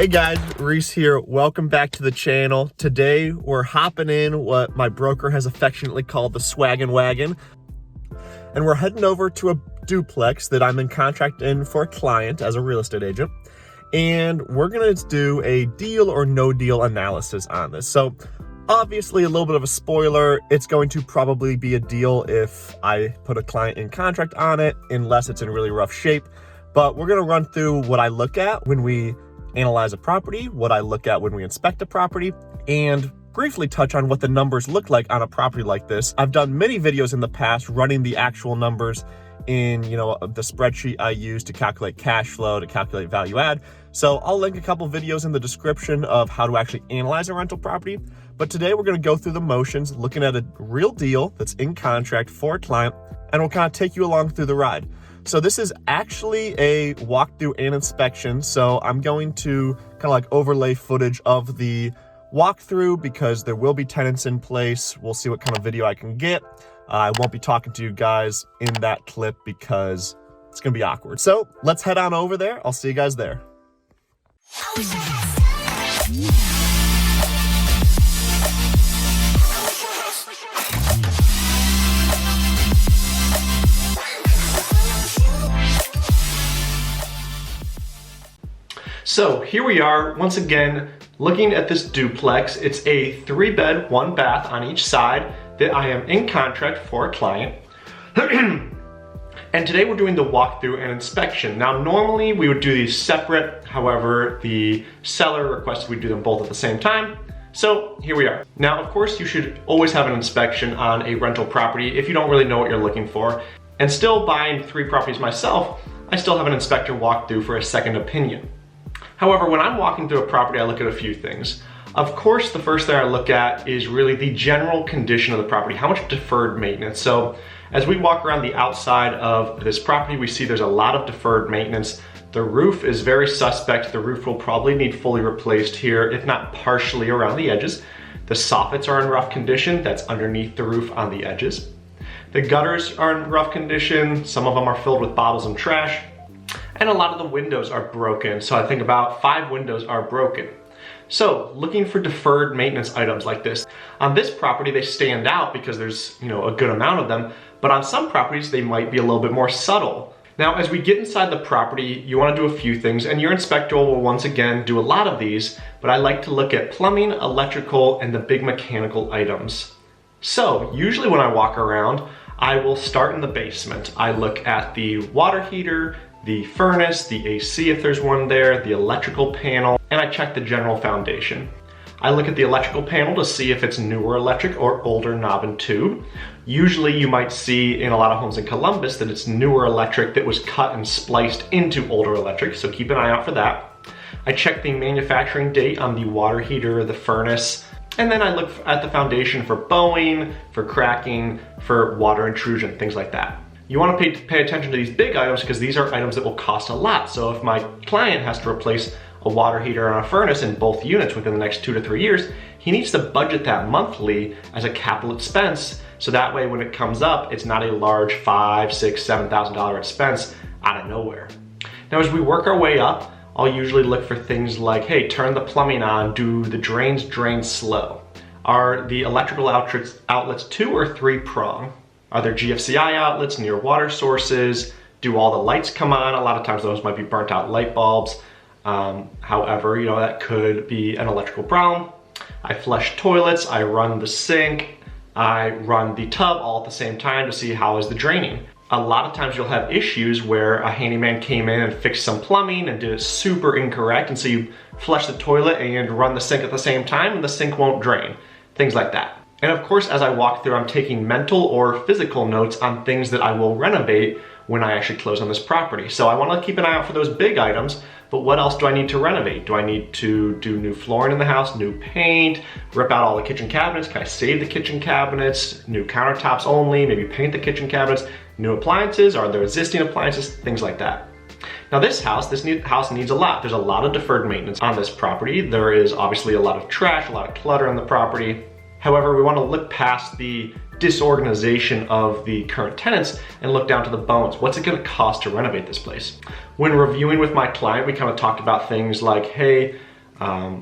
Hey guys, Reece here. Welcome back to the channel. Today we're hopping in what my broker has affectionately called the swaggin' wagon. And we're heading over to a duplex that I'm in contract in for a client as a real estate agent. And we're gonna do a deal or no deal analysis on this. So obviously a little bit of a spoiler, it's going to probably be a deal if I put a client in contract on it, unless it's in really rough shape. But we're gonna run through what I look at when we analyze a property, what I look at when we inspect a property, and briefly touch on what the numbers look like on a property like this. I've done many videos in the past running the actual numbers in, the spreadsheet I use to calculate cash flow, to calculate value add. So I'll link a couple videos in the description of how to actually analyze a rental property. But today we're gonna go through the motions, looking at a real deal that's in contract for a client, and we'll kind of take you along through the ride. So this is actually a walkthrough and inspection. So I'm going to kind of like overlay footage of the walkthrough because there will be tenants in place. We'll see what kind of video I can get. I won't be talking to you guys in that clip because it's gonna be awkward. So let's head on over there. I'll see you guys there. So here we are, once again, looking at this duplex. It's a 3-bed, 1-bath on each side that I am in contract for a client. And today we're doing the walkthrough and inspection. Now, normally we would do these separate. However, the seller requested we do them both at the same time. So here we are. Now, of course, you should always have an inspection on a rental property if you don't really know what you're looking for. And still buying 3 properties myself, I still have an inspector walk through for a second opinion. However, when I'm walking through a property, I look at a few things. Of course, the first thing I look at is really the general condition of the property, how much deferred maintenance. So as we walk around the outside of this property, we see there's a lot of deferred maintenance. The roof is very suspect. The roof will probably need fully replaced here, if not partially around the edges. The soffits are in rough condition. That's underneath the roof on the edges. The gutters are in rough condition. Some of them are filled with bottles and trash. And a lot of the windows are broken. So I think about 5 windows are broken. So looking for deferred maintenance items like this. On this property, they stand out because there's a good amount of them, but on some properties, they might be a little bit more subtle. Now, as we get inside the property, you wanna do a few things, and your inspector will once again do a lot of these, but I like to look at plumbing, electrical, and the big mechanical items. So usually when I walk around, I will start in the basement. I look at the water heater, the furnace, the AC if there's one there, the electrical panel, and I check the general foundation. I look at the electrical panel to see if it's newer electric or older knob and tube. Usually you might see in a lot of homes in Columbus that it's newer electric that was cut and spliced into older electric, so keep an eye out for that. I check the manufacturing date on the water heater, the furnace, and then I look at the foundation for bowing, for cracking, for water intrusion, things like that. You want to pay attention to these big items because these are items that will cost a lot. So if my client has to replace a water heater and a furnace in both units within the next 2 to 3 years, he needs to budget that monthly as a capital expense. So that way when it comes up, it's not a large $5,000, $6,000, $7,000 expense out of nowhere. Now, as we work our way up, I'll usually look for things like, hey, turn the plumbing on, do the drains drain slow? Are the electrical outlets 2 or 3 prong? Are there GFCI outlets near water sources? Do all the lights come on? A lot of times those might be burnt out light bulbs. However, that could be an electrical problem. I flush toilets, I run the sink, I run the tub all at the same time to see how is the draining. A lot of times you'll have issues where a handyman came in and fixed some plumbing and did it super incorrect, and so you flush the toilet and run the sink at the same time and the sink won't drain. Things like that. And of course, as I walk through, I'm taking mental or physical notes on things that I will renovate when I actually close on this property. So I want to keep an eye out for those big items, but what else do I need to renovate? Do I need to do new flooring in the house, new paint, rip out all the kitchen cabinets? Can I save the kitchen cabinets? New countertops only, maybe paint the kitchen cabinets, new appliances, are there existing appliances, things like that. Now this house needs a lot. There's a lot of deferred maintenance on this property. There is obviously a lot of trash, a lot of clutter on the property. However, we want to look past the disorganization of the current tenants and look down to the bones. What's it gonna cost to renovate this place? When reviewing with my client, we kind of talked about things like, hey,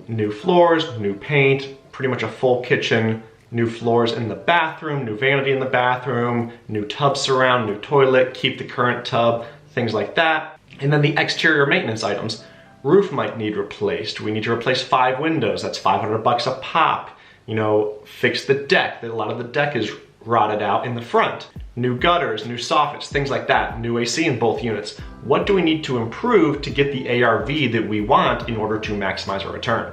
new floors, new paint, pretty much a full kitchen, new floors in the bathroom, new vanity in the bathroom, new tub surround, new toilet, keep the current tub, things like that. And then the exterior maintenance items. Roof might need replaced. We need to replace 5 windows. That's $500 a pop. You know, fix the deck. A lot of the deck is rotted out in the front. New gutters, new soffits, things like that. New AC in both units. What do we need to improve to get the ARV that we want in order to maximize our return?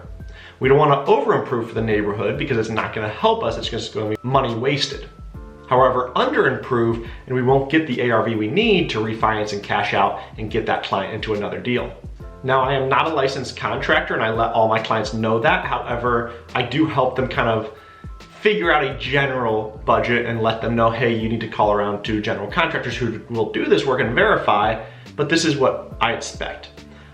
We don't want to over-improve for the neighborhood because it's not going to help us. It's just going to be money wasted. However, under-improve and we won't get the ARV we need to refinance and cash out and get that client into another deal. Now, I am not a licensed contractor and I let all my clients know that. However, I do help them kind of figure out a general budget and let them know, hey, you need to call around to general contractors who will do this work and verify, but this is what I expect.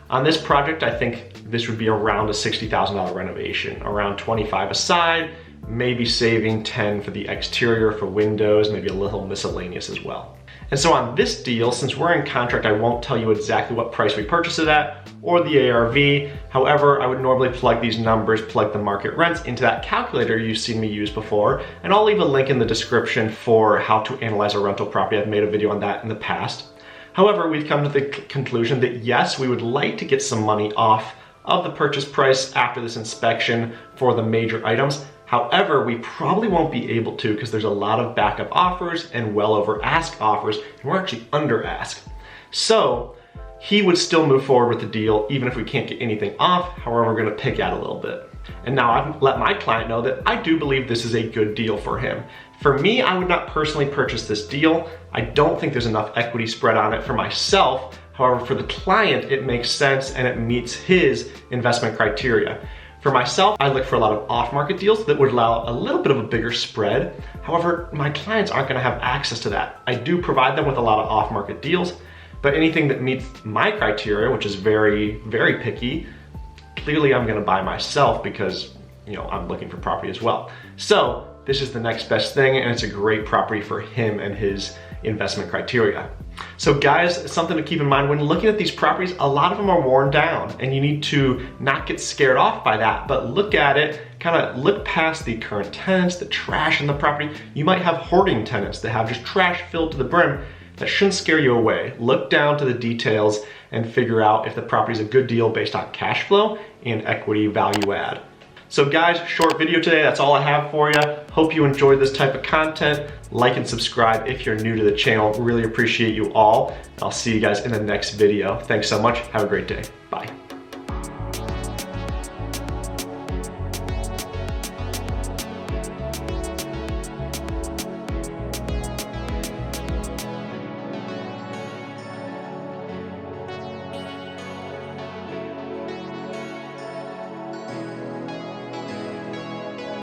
On this project, I think this would be around a $60,000 renovation, around 25 aside, maybe saving 10 for the exterior, for windows, maybe a little miscellaneous as well. And so on this deal, since we're in contract, I won't tell you exactly what price we purchased it at or the ARV. However, I would normally plug these numbers, plug the market rents into that calculator you've seen me use before. And I'll leave a link in the description for how to analyze a rental property. I've made a video on that in the past. However, we've come to the conclusion that yes, we would like to get some money off of the purchase price after this inspection for the major items. However, we probably won't be able to because there's a lot of backup offers and well over ask offers, and we're actually under ask. So he would still move forward with the deal even if we can't get anything off. However, we're gonna pick out a little bit. And now I've let my client know that I do believe this is a good deal for him. For me, I would not personally purchase this deal. I don't think there's enough equity spread on it for myself. However, for the client, it makes sense and it meets his investment criteria. For myself, I look for a lot of off-market deals that would allow a little bit of a bigger spread. However, my clients aren't gonna have access to that. I do provide them with a lot of off-market deals, but anything that meets my criteria, which is very, very picky, clearly I'm gonna buy myself because, you know, I'm looking for property as well. So this is the next best thing, and it's a great property for him and his investment criteria. So guys, something to keep in mind when looking at these properties, a lot of them are worn down and you need to not get scared off by that, but look at it, kind of look past the current tenants, the trash in the property. You might have hoarding tenants that have just trash filled to the brim. That shouldn't scare you away. Look down to the details and figure out if the property is a good deal based on cash flow and equity value add. So guys, short video today, that's all I have for you. Hope you enjoyed this type of content. Like and subscribe if you're new to the channel. Really appreciate you all. I'll see you guys in the next video. Thanks so much. Have a great day. Bye.